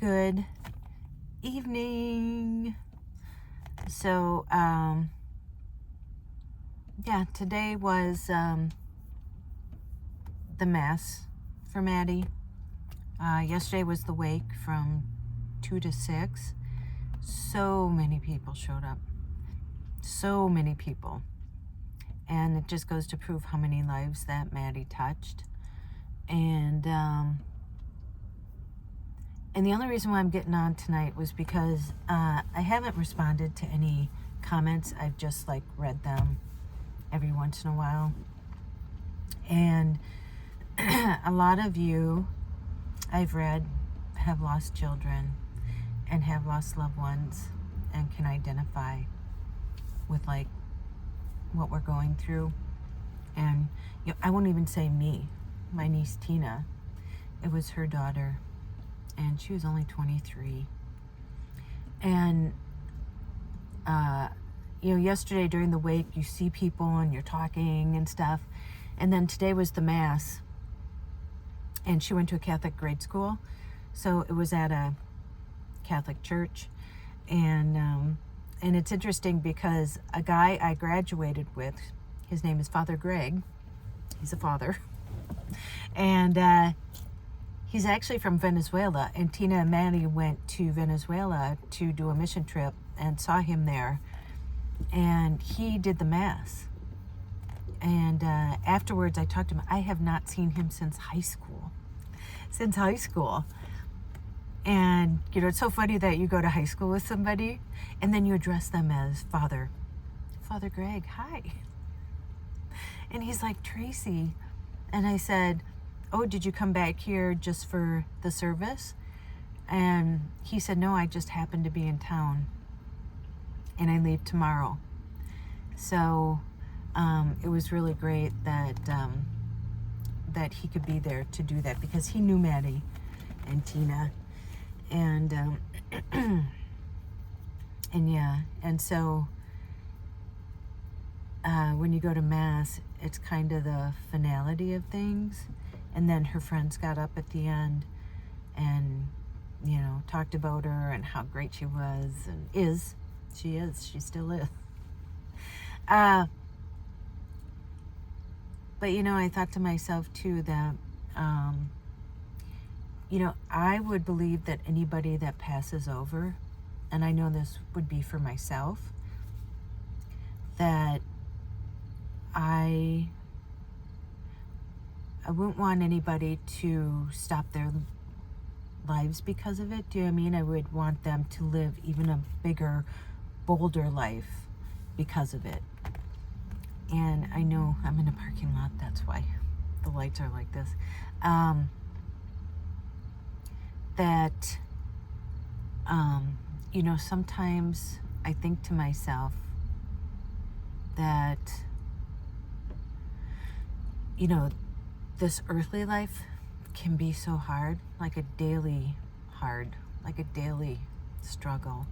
Good evening. So, yeah, today was the Mass for Maddie. Yesterday was the wake from 2 to 6. So many people showed up. So many people. And it just goes to prove how many lives that Maddie touched. And the only reason why I'm getting on tonight was because I haven't responded to any comments. I've just read them every once in a while. And a lot of you I've read have lost children and have lost loved ones and can identify with what we're going through. And I won't even say me. My niece Tina, it was her daughter, and she was only 23. And yesterday during the wake, you see people and you're talking and stuff. And then today was the Mass, and she went to a Catholic grade school, so it was at a Catholic church. And it's interesting because a guy I graduated with, his name is Father Greg. He's a father. And he's actually from Venezuela. And Tina and Maddie went to Venezuela to do a mission trip and saw him there. And he did the Mass. And afterwards I talked to him. I have not seen him since high school. And, it's so funny that you go to high school with somebody and then you address them as Father Greg, hi. And he's like, Tracey. And I said, oh, did you come back here just for the service? And he said, no, I just happened to be in town and I leave tomorrow. So it was really great that he could be there to do that, because he knew Maddie and Tina. And and so when you go to Mass, it's kind of the finality of things. And then her friends got up at the end and talked about her and how great she was and she still is. But I thought to myself too that I would believe that anybody that passes over, and I know this would be for myself, that I wouldn't want anybody to stop their lives because of it. Do you know what I mean? I would want them to live even a bigger, bolder life because of it. And I know I'm in a parking lot, that's why the lights are like this. Sometimes I think to myself that, this earthly life can be so hard, like a daily struggle.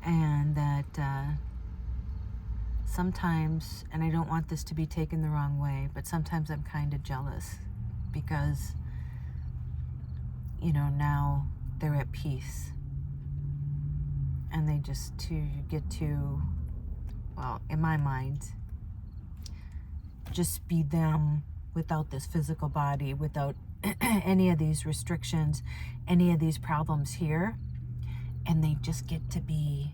And that sometimes, and I don't want this to be taken the wrong way, but sometimes I'm kind of jealous because, now they're at peace. And they just get to, well, in my mind, just be them without this physical body, without any of these restrictions, any of these problems here. And they just get to be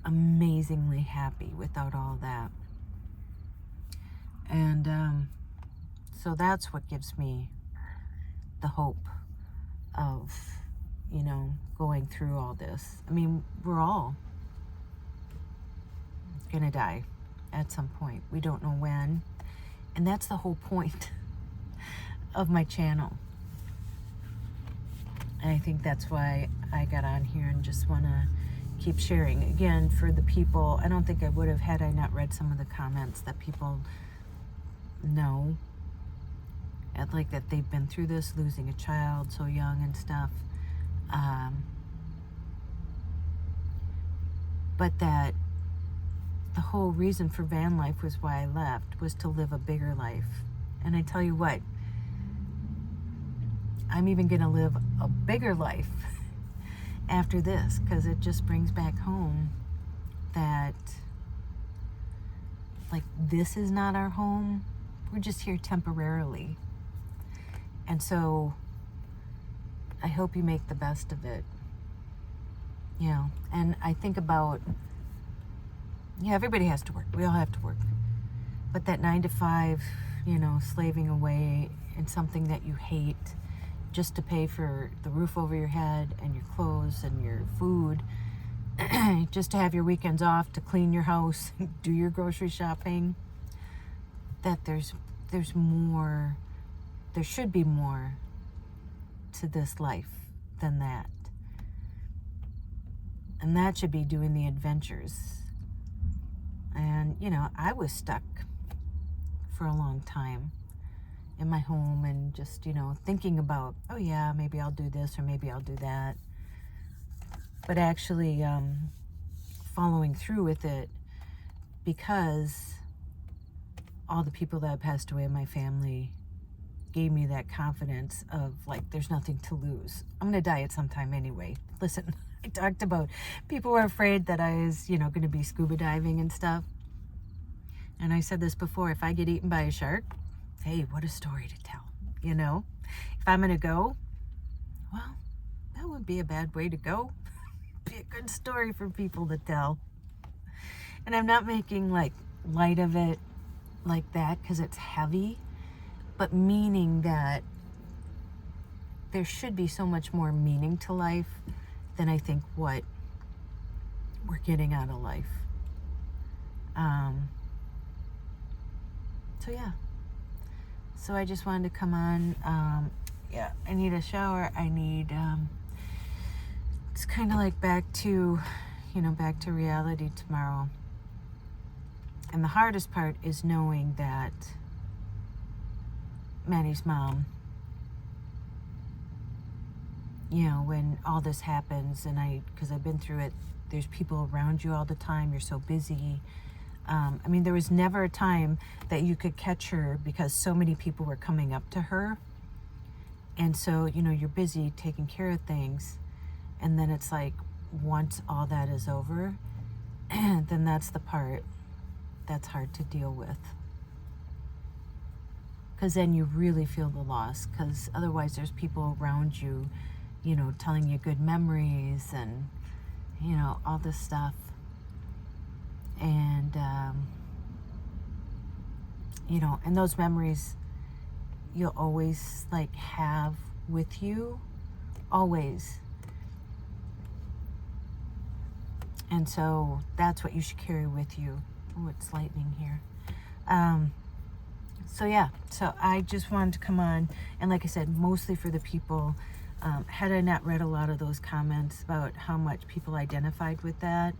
amazingly happy without all that. And so that's what gives me the hope of going through all this. I mean, we're all gonna die at some point. We don't know when, and that's the whole point of my channel. And I think that's why I got on here and just want to keep sharing. Again, for the people, I don't think I would have had I not read some of the comments that people know, that they've been through this, losing a child so young and stuff. But that the whole reason for van life was why I left, was to live a bigger life. And I tell you what, I'm even going to live a bigger life after this, because it just brings back home that, like, this is not our home. We're just here temporarily. And so I hope you make the best of it. You know, and I think about, yeah, everybody has to work. We all have to work. But that 9 to 5, you know, slaving away in something that you hate just to pay for the roof over your head and your clothes and your food, just to have your weekends off, to clean your house, do your grocery shopping, that there's more, there should be more to this life than that. And that should be doing the adventures. And, you know, I was stuck for a long time in my home and just, you know, thinking about, oh yeah, maybe I'll do this or maybe I'll do that. But actually following through with it, because all the people that passed away in my family gave me that confidence of, like, there's nothing to lose. I'm going to die at some time anyway. Listen, I talked about people were afraid that I was, you know, going to be scuba diving and stuff. And I said this before, if I get eaten by a shark, hey, what a story to tell, you know? If I'm going to go, well, that wouldn't be a bad way to go. Be a good story for people to tell. And I'm not making, like, light of it like that because it's heavy, but meaning that there should be so much more meaning to life than I think what we're getting out of life. So yeah. So I just wanted to come on. Yeah, I need a shower. I need, it's kind of like back to, you know, back to reality tomorrow. And the hardest part is knowing that Maddie's mom, you know, when all this happens, and because I've been through it, there's people around you all the time. You're so busy. I mean, there was never a time that you could catch her because so many people were coming up to her. And so, you know, you're busy taking care of things. And then it's like, once all that is over, then that's the part that's hard to deal with. Because then you really feel the loss. Because otherwise there's people around you, you know, telling you good memories and, you know, all this stuff. And, you know, and those memories you'll always, like, have with you. Always. And so that's what you should carry with you. Oh, it's lightning here. So yeah, so I just wanted to come on, and like I said, mostly for the people. Had I not read a lot of those comments about how much people identified with that,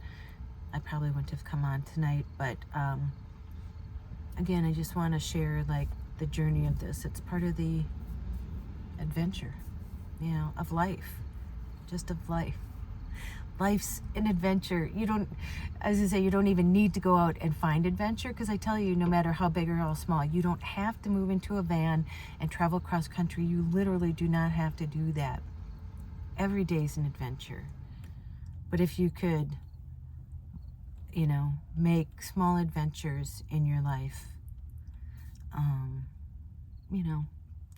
I probably wouldn't have come on tonight. But again, I just want to share, like, the journey of this. It's part of the adventure, you know, of life, just of life. Life's an adventure. You don't, as I say, you don't even need to go out and find adventure, because I tell you, no matter how big or how small, you don't have to move into a van and travel cross country. You literally do not have to do that. Every day's an adventure. But if you could, you know, make small adventures in your life, you know,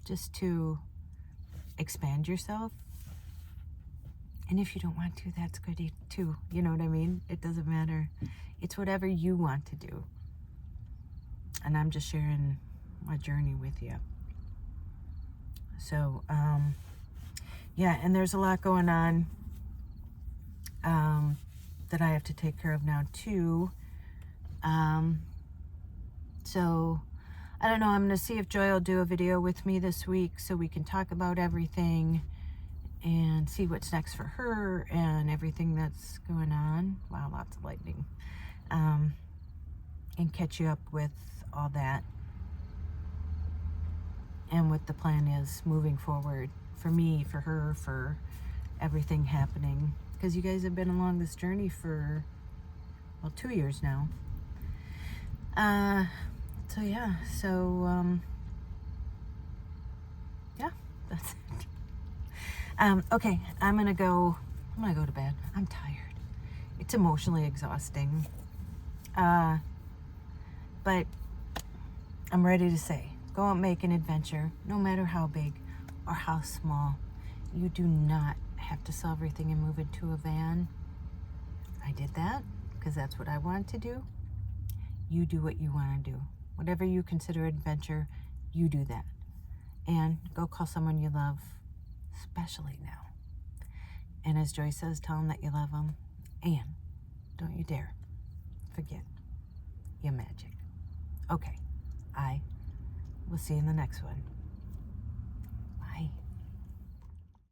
just to expand yourself. And if you don't want to, that's good too. You know what I mean? It doesn't matter. It's whatever you want to do. And I'm just sharing my journey with you. So, yeah, and there's a lot going on that I have to take care of now too. So, I don't know. I'm going to see if Joy will do a video with me this week so we can talk about everything and see what's next for her and everything that's going on. Wow, lots of lightning. And catch you up with all that and what the plan is moving forward for me, for her, for everything happening. Because you guys have been along this journey for, well, 2 years now. So yeah, so, yeah, that's it. Okay, I'm gonna go to bed. I'm tired. It's emotionally exhausting. But I'm ready to say, go out and make an adventure, no matter how big or how small. You do not have to sell everything and move into a van. I did that because that's what I wanted to do. You do what you want to do. Whatever you consider adventure, you do that. And go call someone you love, especially now. And as Joy says, tell them that you love them. And don't you dare forget your magic. Okay, I will see you in the next one.